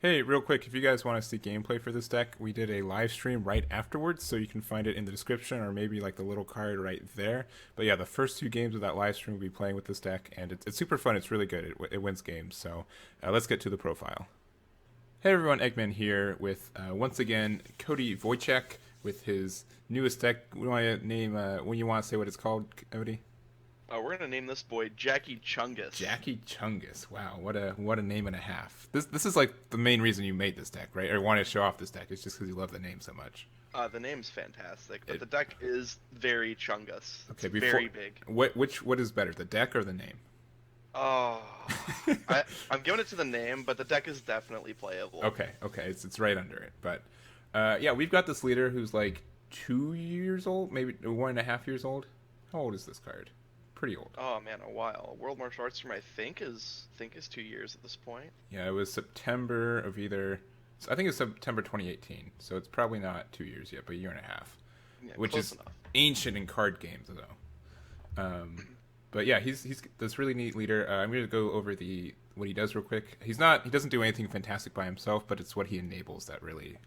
Hey, real quick, if you guys want to see gameplay for this deck, we did a live stream right afterwards, so you can find it in the description or maybe like the little card right there. But yeah, the first two games of that live stream we'll be playing with this deck, and it's super fun. It's really good. It wins games. So let's get to the profile. Hey everyone, Egman here with once again Cody Vojtech with his newest deck. We want to name when you want to say what it's called, Cody. We're gonna name this boy Jackie Chungus. Jackie Chungus. Wow, what a name and a half. This is like the main reason you made this deck, right? Or wanted to show off this deck. It's just because you love the name so much. The name's fantastic, but It, the deck is very Chungus. It's okay, before very big. what is better, the deck or the name? Oh, I'm giving it to the name, but the deck is definitely playable. Okay, it's right under it. But yeah, we've got this leader who's like 2 years old, maybe 1.5 years old. How old is this card? Pretty old. Oh man, a while. World Martial Arts from I think is 2 years at this point. Yeah, it was September of either. I think it's September 2018, so it's probably not 2 years yet, but a year and a half, Yeah, which close is enough. ancient in card games, though. But yeah, he's this really neat leader. I'm going to go over the what he does real quick. He doesn't do anything fantastic by himself, but it's what he enables that really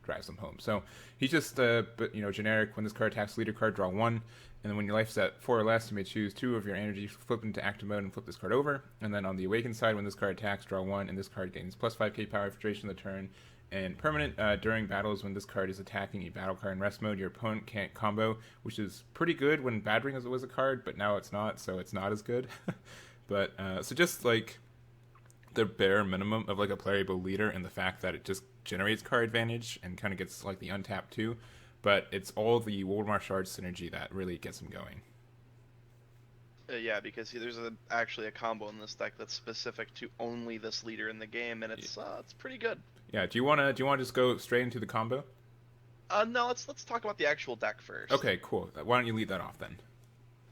drives them home. So he's just generic. When this card attacks leader card, draw one, and then when your life's at 4 or less, you may choose two of your energy, flip into active mode, and flip this card over. And then on the awakened side, when this card attacks, draw one, and this card gains plus 5k power for duration of the turn. And permanent during battles, when this card is attacking a battle card in rest mode, your opponent can't combo, which is pretty good when Bad Ring was a card, but now it's not, so it's not as good. But so just like the bare minimum of like a playable leader, and the fact that it just generates card advantage and kind of gets like the untapped too, but it's all the World Martial Arts synergy that really gets him going. Yeah, because there's actually a combo in this deck that's specific to only this leader in the game, and it's pretty good. Yeah. Do you want to just go straight into the combo? No, let's talk about the actual deck first. Okay, cool. Why don't you lead that off then?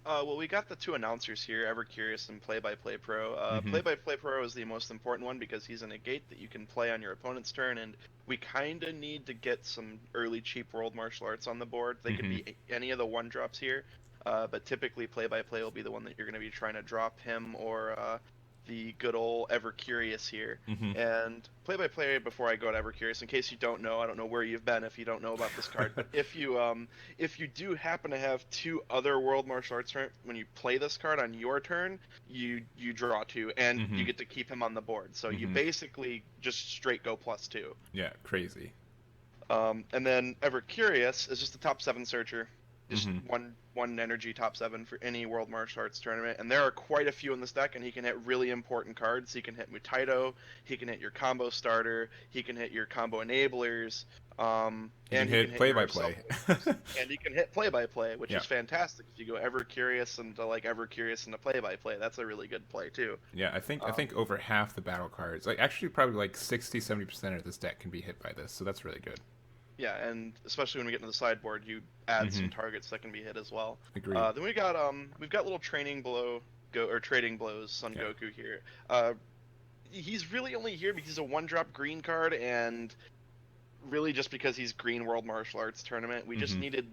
Well, we got the two announcers here, Ever Curious and Play by Play Pro. Mm-hmm. Play by Play Pro is the most important one because he's a negate that you can play on your opponent's turn, and we kind of need to get some early cheap World Martial Arts on the board. They could be any of the one drops here, but typically Play by Play will be the one that you're going to be trying to drop him or the good old Ever Curious here. Mm-hmm. And Play by Play, before I go to Ever Curious, in case you don't know, I don't know where you've been if you don't know about this card, but if you do happen to have two other World Martial Arts when you play this card on your turn, you draw two and you get to keep him on the board. So you basically just straight go +2. Yeah, crazy. And then Ever Curious is just a top 7 searcher. Just one energy top 7 for any World Martial Arts tournament, and there are quite a few in this deck, and he can hit really important cards. He can hit Mutaito, he can hit your combo starter, he can hit your combo enablers, and he can hit play by play, and he can hit play by play, which Yeah. is fantastic. If you go Ever Curious into Ever Curious into play by play, that's a really good play too. Yeah, I think over half the battle cards, like actually probably like 60-70% of this deck can be hit by this, so that's really good. Yeah, and especially when we get into the sideboard, you add some targets that can be hit as well. Agreed. Then we've got little trading blows on Goku here. He's really only here because he's a 1-drop green card, and really just because he's green World Martial Arts tournament. We just needed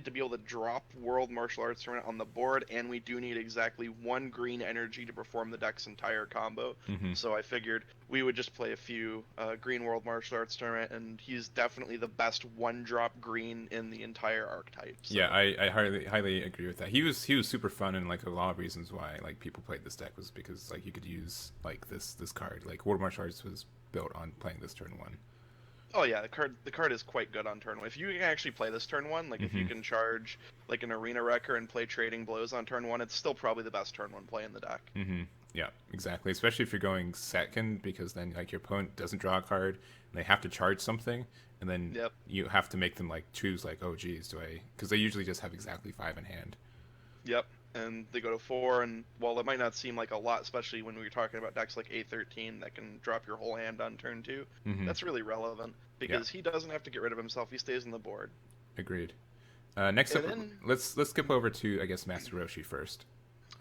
to be able to drop World Martial Arts tournament on the board, and we do need exactly 1 green energy to perform the deck's entire combo. So I figured we would just play a few green World Martial Arts tournament, and he's definitely the best 1-drop green in the entire archetype. So. Yeah, I highly agree with that. He was super fun, and like a lot of reasons why like people played this deck was because like you could use like this card. Like World Martial Arts was built on playing this turn 1. Oh yeah, the card is quite good on turn 1. If you can actually play this turn 1, like if you can charge like an Arena Wrecker and play Trading Blows on turn 1, it's still probably the best turn 1 play in the deck. Yeah, exactly. Especially if you're going second, because then like your opponent doesn't draw a card, and they have to charge something, and then you have to make them like choose like, oh geez, do I? Because they usually just have exactly 5 in hand. Yep. And they go to 4, and while it might not seem like a lot, especially when we're talking about decks like A13 that can drop your whole hand on turn 2, that's really relevant because he doesn't have to get rid of himself. He stays on the board. Agreed. Next up, let's skip over to I guess Master Roshi first.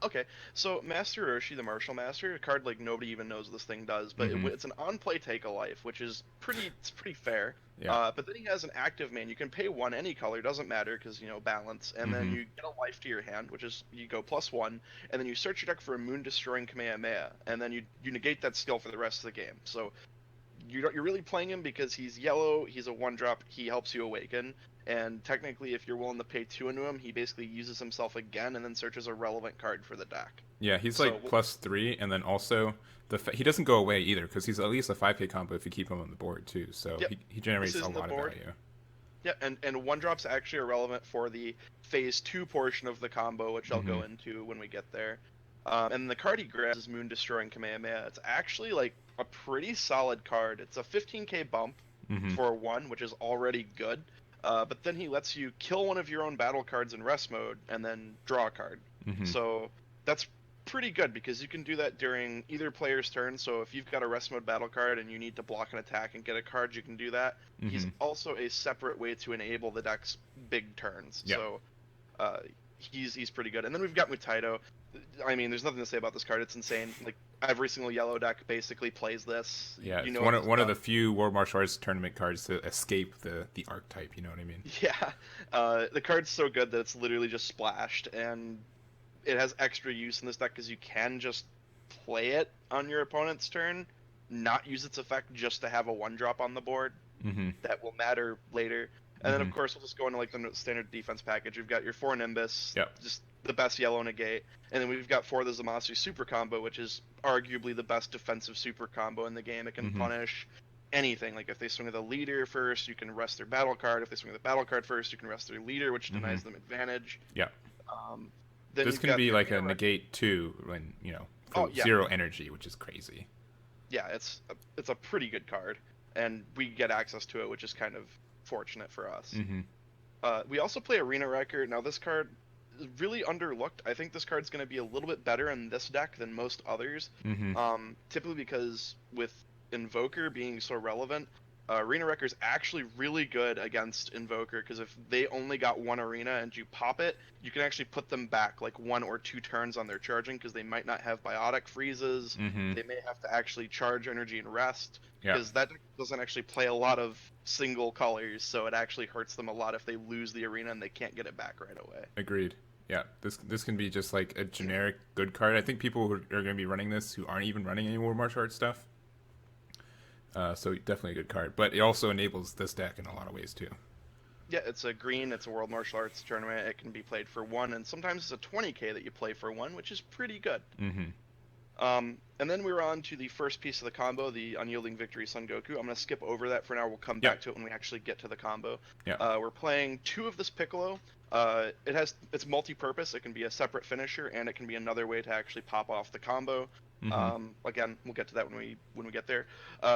Okay, so Master Roshi, the Martial Master, a card like nobody even knows this thing does, but it's an on-play take-a-life, which is pretty fair. Yeah. But then he has an active man. You can pay 1 any color, doesn't matter because balance, and then you get a life to your hand, which is you go +1, and then you search your deck for a moon-destroying Kamehameha, and then you negate that skill for the rest of the game. So you're really playing him because he's yellow, he's a 1-drop, he helps you awaken, and technically if you're willing to pay 2 into him, he basically uses himself again and then searches a relevant card for the deck. Yeah, he's like +3, and then also he doesn't go away either because he's at least a 5k combo if you keep him on the board too. So yep. he generates a lot of value. Yeah, and 1-drops actually are relevant for the phase 2 portion of the combo, which I'll go into when we get there. And the card he grabs is Moon Destroying Kamehameha. It's actually like a pretty solid card. It's a 15k bump for 1, which is already good. But then he lets you kill one of your own battle cards in rest mode and then draw a card. So that's pretty good because you can do that during either player's turn. So if you've got a rest mode battle card and you need to block an attack and get a card, you can do that. He's also a separate way to enable the deck's big turns. Yep. So he's pretty good. And then we've got Mutaito. I mean, there's nothing to say about this card. It's insane. Like every single yellow deck basically plays this. Yeah, it's one of the few World Martial Arts tournament cards to escape the archetype. You know what I mean? Yeah. The card's so good that it's literally just splashed, and it has extra use in this deck because you can just play it on your opponent's turn, not use its effect just to have a 1-drop on the board. That will matter later. And then, of course, we'll just go into like the standard defense package. We've got your 4 Nimbus, just the best yellow negate. And then we've got 4 the Zamasu super combo, which is arguably the best defensive super combo in the game. It can punish anything. Like if they swing with a leader first, you can rest their battle card. If they swing with a battle card first, you can rest their leader, which denies them advantage. Yeah. This can be like a negate 2 when, for 0 energy, which is crazy. Yeah, it's a pretty good card. And we get access to it, which is kind of fortunate for us. We also play Arena Wrecker. Now this card is really underlooked. I think this card's going to be a little bit better in this deck than most others. Typically because with Invoker being so relevant, Arena Wrecker's actually really good against Invoker because if they only got 1 arena and you pop it, you can actually put them back like 1 or 2 turns on their charging because they might not have biotic freezes. They may have to actually charge energy and rest because that doesn't actually play a lot of single colors, so it actually hurts them a lot if they lose the arena and they can't get it back right away. Agreed. Yeah, this can be just like a generic good card. I think people who are going to be running this who aren't even running any more martial arts stuff. So definitely a good card, but it also enables this deck in a lot of ways too. Yeah, it's a green, it's a World Martial Arts tournament, it can be played for 1, and sometimes it's a 20k that you play for 1, which is pretty good. And then we're on to the first piece of the combo, the Unyielding Victory Son Goku. I'm going to skip over that for now, we'll come back to it when we actually get to the combo. We're playing 2 of this Piccolo. It's multi-purpose, it can be a separate finisher, and it can be another way to actually pop off the combo. Again, we'll get to that when we get there.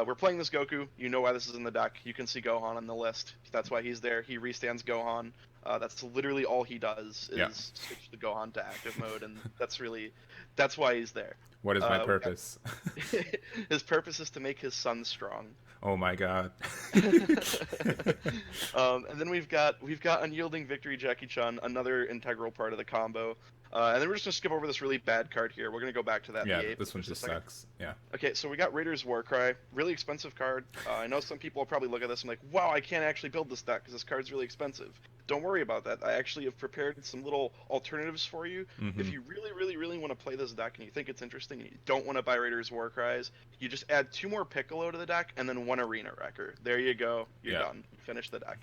We're playing this Goku. You know why this is in the deck. You can see Gohan on the list. That's why he's there. He restands Gohan. That's literally all he does is switch the Gohan to active mode, and that's why he's there. What is my purpose? His purpose is to make his son strong. Oh my god. And then we've got Unyielding Victory Jackie Chun, another integral part of the combo. And then we're just going to skip over this really bad card here. We're going to go back to that. Yeah, this one just sucks. Yeah. Okay, so we got Raider's Warcry. Really expensive card. I know some people will probably look at this and like, wow, I can't actually build this deck because this card's really expensive. Don't worry about that. I actually have prepared some little alternatives for you. If you really, really, really want to play this deck and you think it's interesting and you don't want to buy Raider's Warcries, you just add 2 more Piccolo to the deck and then 1 Arena Wrecker. There you go. You're done. You finish the deck.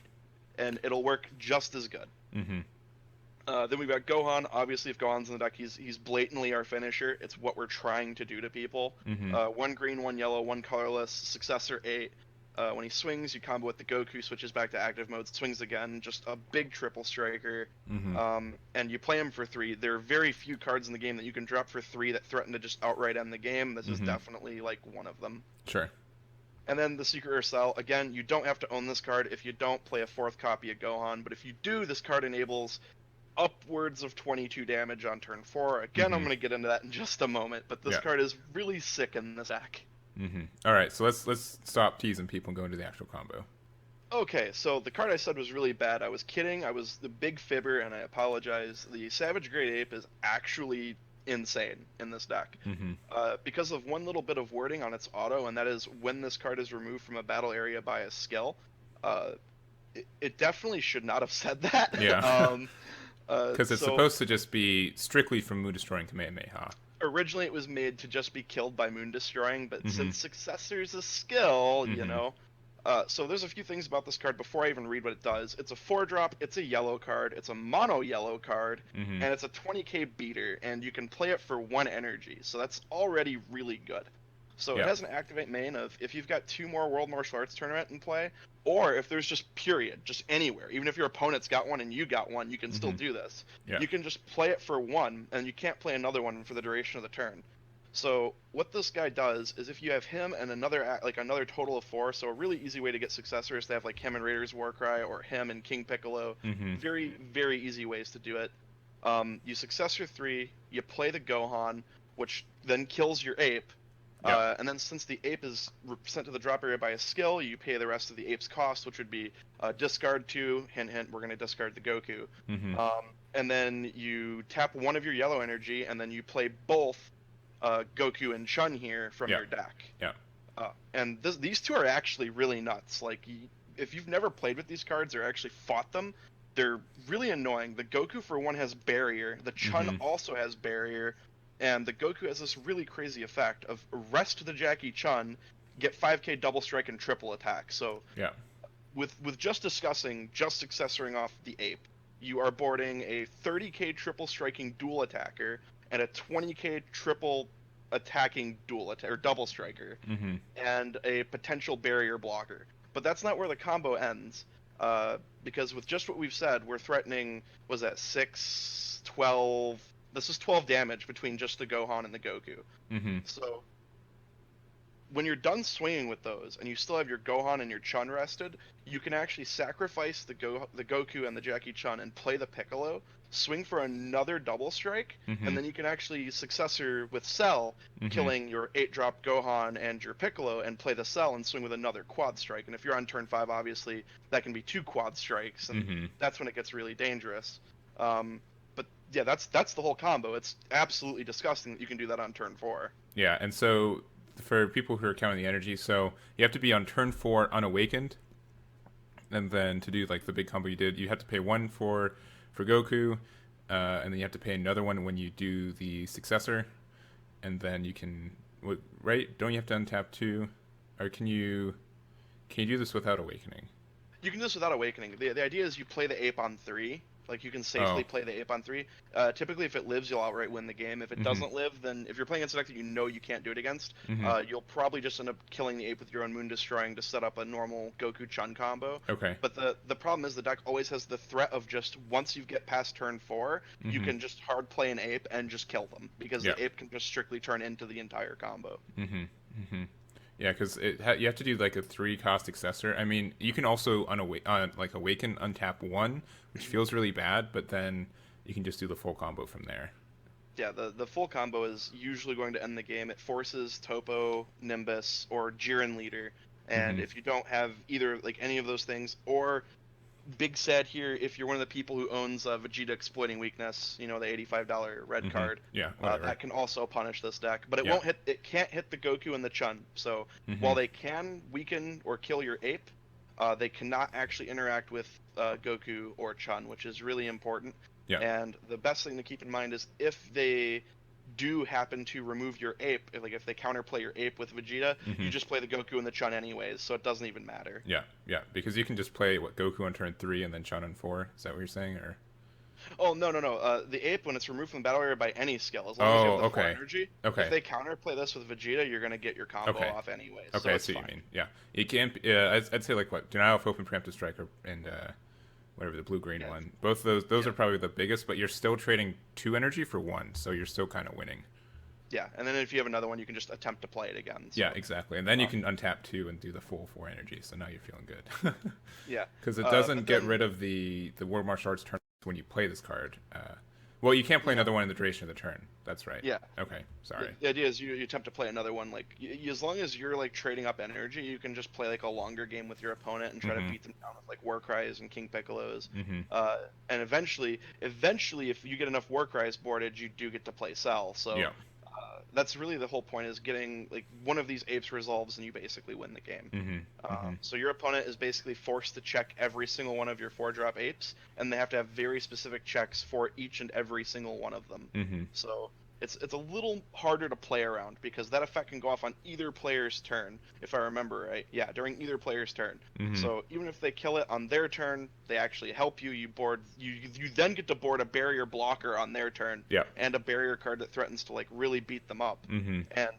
And it'll work just as good. Then we've got Gohan. Obviously, if Gohan's in the deck, he's blatantly our finisher. It's what we're trying to do to people. 1 green, 1 yellow, 1 colorless, successor 8. When he swings, you combo with the Goku, switches back to active mode, swings again, just a big triple striker. And you play him for 3. There are very few cards in the game that you can drop for 3 that threaten to just outright end the game. This is definitely like one of them. Sure. And then the Secret Urcel. Again, you don't have to own this card if you don't play a 4th copy of Gohan, but if you do, this card enables upwards of 22 damage on turn 4. Again, I'm going to get into that in just a moment, but this card is really sick in this deck. All right, so let's stop teasing people and go into the actual combo. Okay, so the card I said was really bad. I was kidding. I was the big fibber, and I apologize. The Savage Great Ape is actually insane in this deck because of one little bit of wording on its auto, and that is when this card is removed from a battle area by a skill. It definitely should not have said that. Yeah. Because it's supposed to just be strictly from Moon Destroying Kamehameha. Originally, it was made to just be killed by moon destroying, but since Successor's a skill, so there's a few things about this card before I even read what it does. It's a 4-drop, it's a yellow card, it's a mono yellow card, and it's a 20k beater, and you can play it for 1 energy. So that's already really good. So it has an activate main of if you've got 2 more World Martial Arts Tournament in play, or if there's just just anywhere, even if your opponent's got one and you got one, you can still do this. Yeah. You can just play it for 1, and you can't play another one for the duration of the turn. So what this guy does is if you have him and another total of 4, so a really easy way to get Successor is to have like him and Raider's Warcry or him and King Piccolo. Very, very easy ways to do it. You Successor 3, you play the Gohan, which then kills your ape. And then since the ape is sent to the drop area by a skill, you pay the rest of the ape's cost, which would be discard 2, hint hint, we're going to discard the Goku. And then you tap 1 of your yellow energy, and then you play both Goku and Chun here from your deck. And these 2 are actually really nuts. Like, if you've never played with these cards or actually fought them, they're really annoying. The Goku, for 1, has Barrier. The Chun also has Barrier. And the Goku has this really crazy effect of rest the Jackie Chun, get 5k double strike and triple attack. So with just successoring off the ape, you are boarding a 30k triple striking dual attacker and a 20k triple attacking double striker, and a potential barrier blocker. But that's not where the combo ends, because with just what we've said, we're threatening, was that 6, 12... This is 12 damage between just the Gohan and the Goku. So when you're done swinging with those, and you still have your Gohan and your Chun rested, you can actually sacrifice the Goku and the Jackie Chun and play the Piccolo, swing for another double strike, and then you can actually Successor with Cell, killing your 8-drop Gohan and your Piccolo, and play the Cell and swing with another quad strike. And if you're on turn 5, obviously, that can be 2 quad strikes, and that's when it gets really dangerous. Yeah, that's the whole combo. It's absolutely disgusting that you can do that on turn 4. Yeah, and so for people who are counting the energy, so you have to be on turn 4 unawakened, and then to do like the big combo you did, you have to pay 1 for Goku, and then you have to pay another one when you do the Successor, and then you can, right? Don't you have to untap 2, or can you do this without awakening? You can do this without awakening. The idea is you play the ape on 3. Like, you can safely play the ape on 3. Typically, if it lives, you'll outright win the game. If it doesn't live, then if you're playing against a deck that you can't do it against, you'll probably just end up killing the ape with your own moon destroying to set up a normal Goku Chun combo. But the problem is the deck always has the threat of just once you get past turn 4, you can just hard play an ape and just kill them, because the ape can just strictly turn into the entire combo. Yeah, because you have to do like a 3-cost Successor. I mean, you can also awaken, untap 1, which feels really bad, but then you can just do the full combo from there. Yeah, the full combo is usually going to end the game. It forces Topo, Nimbus, or Jiren Leader, and if you don't have either like any of those things, or big sad here, if you're one of the people who owns Vegeta Exploiting Weakness, the $85 red card, that can also punish this deck. But it can't hit the Goku and the Chun. So while they can weaken or kill your ape, they cannot actually interact with Goku or Chun, which is really important. And the best thing to keep in mind is if they do happen to remove your ape, if they counterplay your ape with Vegeta, you just play the Goku and the Chun anyways, so it doesn't even matter. Yeah, because you can just play Goku on turn 3 and then Chun on 4. Is that what you're saying, or? Oh, no. The ape, when it's removed from the battle area by any skill, as long as you have the 4 energy, if they counterplay this with Vegeta, you're going to get your combo off anyways. Okay, so I see what you mean. Yeah, you can't. I'd say Denial of Hope and Preemptive Strike and whatever the blue-green one. Both of those are probably the biggest, but you're still trading 2 energy for 1, so you're still kind of winning. Yeah, and then if you have another one, you can just attempt to play it again. So. Yeah, exactly. And then you can untap 2 and do the full 4 energy, so now you're feeling good. Yeah. Because it doesn't get rid of the World Martial Arts turn when you play this card. Well, you can't play another one in the duration of the turn. That's right. Yeah. Okay, sorry. The idea is you attempt to play another one. As long as you're trading up energy, you can just play a longer game with your opponent and try to beat them down with War Cries and King Piccolos. And eventually, if you get enough War Cries boarded, you do get to play Cell. So that's really the whole point, is getting one of these apes resolves and you basically win the game. So your opponent is basically forced to check every single one of your 4-drop apes, and they have to have very specific checks for each and every single one of them. So it's a little harder to play around because that effect can go off on either player's turn, if I remember right. Yeah, during either player's turn. So even if they kill it on their turn, they actually help you. You then get to board a barrier blocker on their turn, and a barrier card that threatens to like really beat them up. And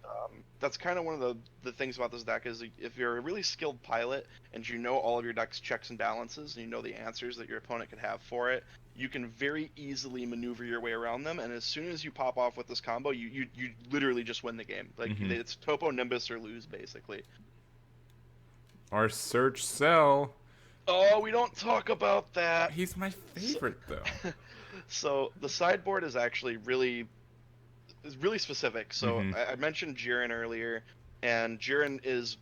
that's kind of one of the things about this deck is if you're a really skilled pilot and you know all of your deck's checks and balances and you know the answers that your opponent could have for it, you can very easily maneuver your way around them, and as soon as you pop off with this combo, you literally just win the game. Like it's Topo, Nimbus, or lose basically. Our search cell. Oh, we don't talk about that. He's my favorite though. So the sideboard is actually really specific. So I mentioned Jiren earlier, and Jiren is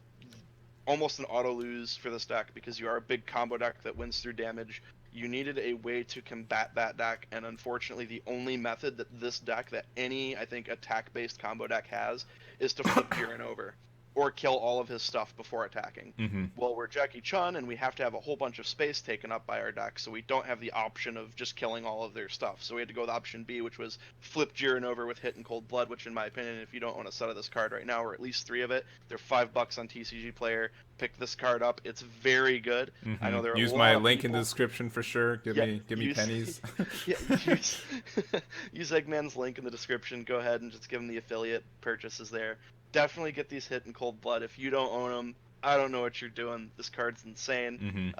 almost an auto lose for this deck because you are a big combo deck that wins through damage. You needed a way to combat that deck, and unfortunately the only method that this deck, that any, I think, attack-based combo deck has, is to flip Jiren over. Or kill all of his stuff before attacking. Well, we're Jackie Chun, and we have to have a whole bunch of space taken up by our deck, so we don't have the option of just killing all of their stuff. So we had to go with option B, which was flip Jiren over with Hit and Cold Blood, which in my opinion, if you don't own a set of this card right now, or at least 3 of it, they're $5 on TCG Player. Pick this card up. It's very good. I know there are use my link in the description for sure. Give me pennies. Use Egman's link in the description. Go ahead and just give them the affiliate purchases there. Definitely get these Hit and Cold Blood. If you don't own them, I don't know what you're doing. This card's insane.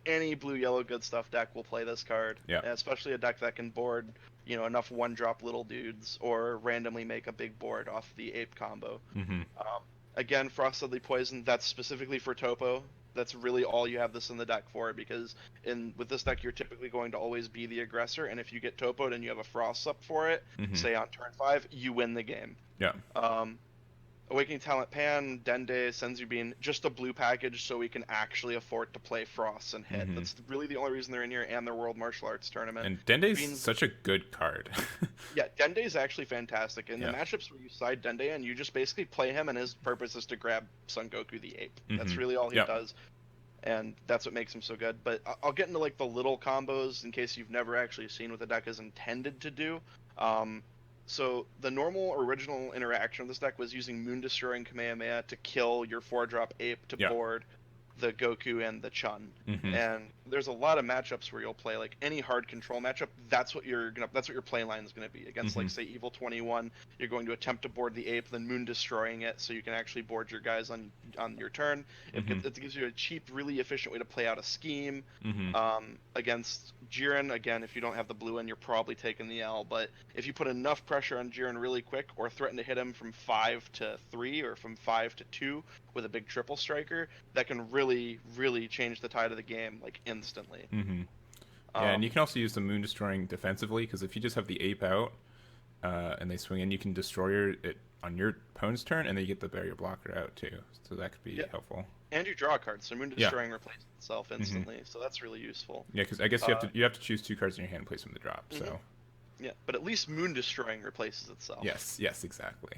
Any blue, yellow, good stuff deck will play this card. Especially a deck that can board, enough one-drop little dudes or randomly make a big board off the Ape combo. Again, Frost Deadly Poison, that's specifically for Topo. That's really all you have this in the deck for, because with this deck, you're typically going to always be the aggressor, and if you get Topo'd and you have a Frost up for it, say on turn 5, you win the game. Awakening Talent Pan, Dende, Senzu just a blue package so we can actually afford to play Frost and hit. That's really the only reason they're in here, and their World Martial Arts Tournament. And Dende's such a good card. Dende's actually fantastic. In the matchups where you side Dende and you just basically play him, and his purpose is to grab Son Goku the Ape. That's really all he does. And that's what makes him so good. But I'll get into like the little combos in case you've never actually seen what the deck is intended to do. So the normal original interaction of this deck was using Moon Destroying Kamehameha to kill your 4-drop Ape to board the Goku and the Chun. And there's a lot of matchups where you'll play like any hard control matchup. That's what your play line is going to be against. Like say Evil 21, you're going to attempt to board the Ape, then Moon Destroying it, so you can actually board your guys on your turn. It gives you a cheap, really efficient way to play out a scheme. Against Jiren, again, if you don't have the blue in, you're probably taking the L. But if you put enough pressure on Jiren really quick, or threaten to hit him from 5 to 3 or from 5 to 2 with a big triple striker, that can really, really change the tide of the game like instantly. And you can also use the Moon Destroying defensively, because if you just have the Ape out and they swing in, you can destroy it on your opponent's turn, and then you get the barrier blocker out too. So that could be helpful. And you draw a card, so Moon Destroying replaces itself instantly, so that's really useful. Yeah, because I guess you have to choose 2 cards in your hand and place them in the drop. So. Yeah, but at least Moon Destroying replaces itself. Yes, exactly.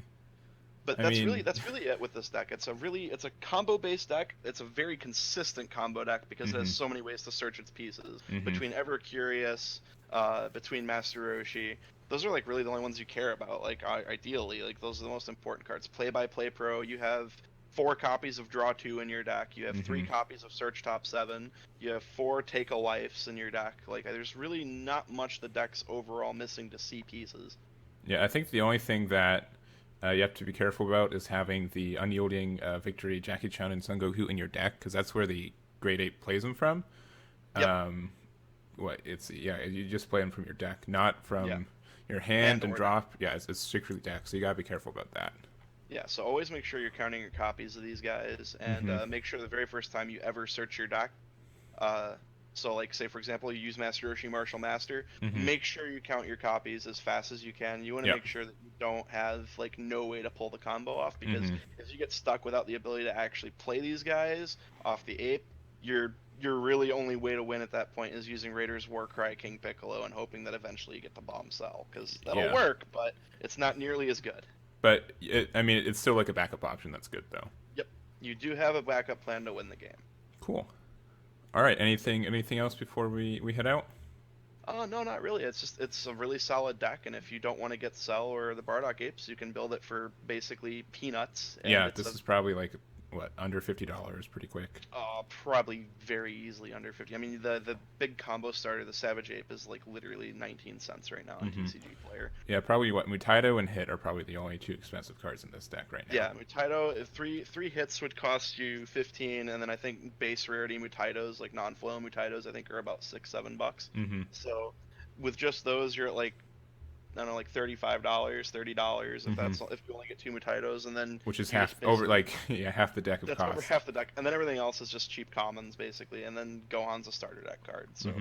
But that's really it with this deck. It's a combo based deck. It's a very consistent combo deck because it has so many ways to search its pieces. Between Ever Curious, between Master Roshi, those are like really the only ones you care about. Like ideally, like those are the most important cards. Play by Play Pro, you have 4 copies of Draw 2 in your deck. You have 3 copies of Search Top 7. You have 4 Take a Lifes in your deck. Like there's really not much the deck's overall missing to see pieces. Yeah, I think the only thing that you have to be careful about is having the Unyielding Victory, Jackie Chan, and Son Goku in your deck, because that's where the Great Ape plays them from. You just play them from your deck, not from your hand and drop. Yeah, it's strictly deck, so you gotta be careful about that. Yeah, so always make sure you're counting your copies of these guys, and make sure the very first time you ever search your deck, so like say for example you use Master Roshi Martial Master, make sure you count your copies as fast as you can. You want to make sure that you don't have like no way to pull the combo off, because if you get stuck without the ability to actually play these guys off the Ape, your really only way to win at that point is using Raider's Warcry King Piccolo and hoping that eventually you get the Bomb Cell, because that'll work, but it's not nearly as good. But it's still like a backup option. That's good though. Yep, you do have a backup plan to win the game. Cool. All right. Anything else before we head out? Oh, no, not really. It's a really solid deck, and if you don't want to get Cell or the Bardock Apes, you can build it for basically peanuts. And yeah, this is probably like what, under $50, pretty quick. Probably very easily under 50. I mean, the big combo starter, the Savage Ape, is like literally 19 cents right now on TCG Player. Yeah, probably what Mutaito and Hit are probably the only two expensive cards in this deck right now. Yeah, Mutaito, three hits would cost you 15, and then I think base rarity Mutaitos, like non-flow Mutaitos, I think are about $6-7. So with just those, you're at like, I don't know, like $35, $30 if that's if you only get 2 Mutaitos, and then which is half over, like, yeah, half the deck of that's cost. over half the deck, and then everything else is just cheap commons basically, and then Gohan's a starter deck card. So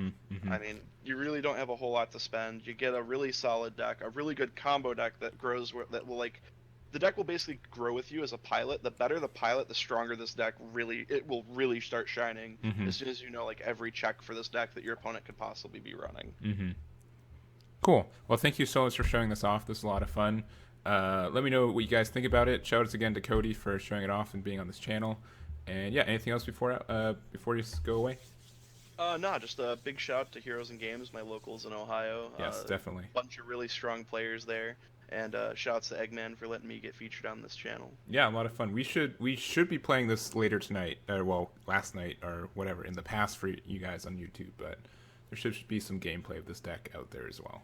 I mean, you really don't have a whole lot to spend. You get a really solid deck, a really good combo deck that grows, that will like, the deck will basically grow with you as a pilot. The better the pilot, the stronger this deck will really start shining as soon as you know like every check for this deck that your opponent could possibly be running. Cool. Well, thank you so much for showing this off. This is a lot of fun. Let me know what you guys think about it. Shout outs again to Cody for showing it off and being on this channel. And yeah, anything else before you go away? No, just a big shout out to Heroes and Games, my locals in Ohio. Yes, definitely. Bunch of really strong players there. And shouts to Egman for letting me get featured on this channel. Yeah, a lot of fun. We should be playing this later tonight, or well, last night or whatever, in the past for you guys on YouTube, but there should be some gameplay of this deck out there as well.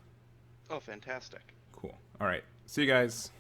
Oh, fantastic. Cool. All right. See you guys.